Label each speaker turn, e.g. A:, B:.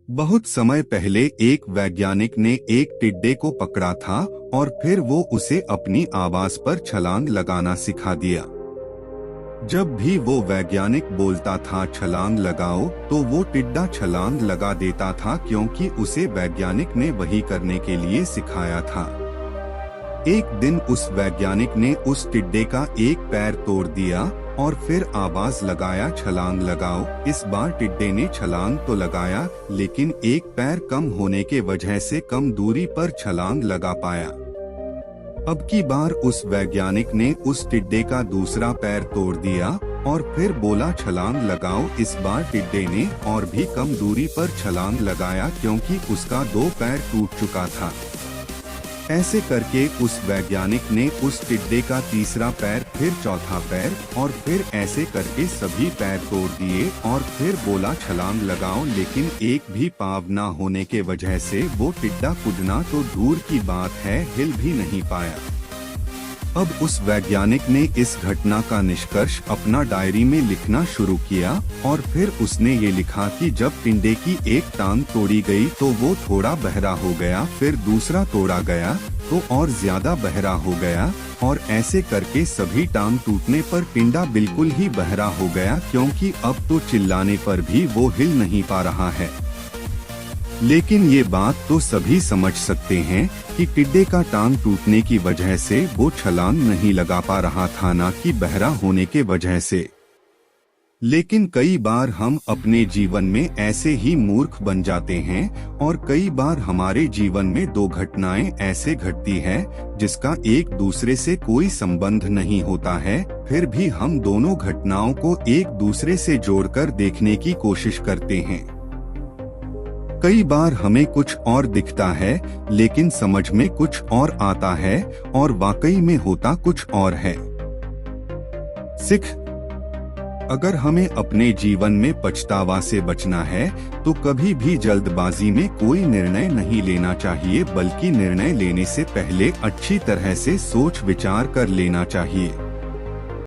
A: बहुत समय पहले एक वैज्ञानिक ने एक टिड्डे को पकड़ा था और फिर वो उसे अपनी आवाज पर छलांग लगाना सिखा दिया। जब भी वो वैज्ञानिक बोलता था छलांग लगाओ, तो वो टिड्डा छलांग लगा देता था क्योंकि उसे वैज्ञानिक ने वही करने के लिए सिखाया था। एक दिन उस वैज्ञानिक ने उस टिड्डे का एक पैर तोड़ दिया और फिर आवाज लगाया छलांग लगाओ। इस बार टिड्डे ने छलांग तो लगाया, लेकिन एक पैर कम होने के वजह से कम दूरी पर छलांग लगा पाया। अब की बार उस वैज्ञानिक ने उस टिड्डे का दूसरा पैर तोड़ दिया और फिर बोला छलांग लगाओ। इस बार टिड्डे ने और भी कम दूरी पर छलांग लगाया क्योंकि उसका दो पैर टूट चुका था। ऐसे करके उस वैज्ञानिक ने उस टिड्डे का तीसरा पैर, फिर चौथा पैर और फिर ऐसे करके सभी पैर तोड़ दिए और फिर बोला छलांग लगाओ, लेकिन एक भी पाँव न होने के वजह से वो टिड्डा कूदना तो दूर की बात है, हिल भी नहीं पाया। अब उस वैज्ञानिक ने इस घटना का निष्कर्ष अपना डायरी में लिखना शुरू किया और फिर उसने ये लिखा कि जब टिड्डे की एक टांग तोड़ी गई तो वो थोड़ा बहरा हो गया, फिर दूसरा तोड़ा गया तो और ज्यादा बहरा हो गया और ऐसे करके सभी टांग टूटने पर टिड्डा बिल्कुल ही बहरा हो गया, क्योंकि अब तो चिल्लाने पर भी वो हिल नहीं पा रहा है। लेकिन ये बात तो सभी समझ सकते हैं कि टिड्डे का टांग टूटने की वजह से वो छलांग नहीं लगा पा रहा था, ना कि बहरा होने के वजह से। लेकिन कई बार हम अपने जीवन में ऐसे ही मूर्ख बन जाते हैं और कई बार हमारे जीवन में दो घटनाएं ऐसे घटती है जिसका एक दूसरे से कोई संबंध नहीं होता है, फिर भी हम दोनों घटनाओं को एक दूसरे से जोड़कर देखने की कोशिश करते हैं। कई बार हमें कुछ और दिखता है लेकिन समझ में कुछ और आता है और वाकई में होता कुछ और है। अगर हमें अपने जीवन में पछतावा से बचना है तो कभी भी जल्दबाजी में कोई निर्णय नहीं लेना चाहिए, बल्कि निर्णय लेने से पहले अच्छी तरह से सोच विचार कर लेना चाहिए।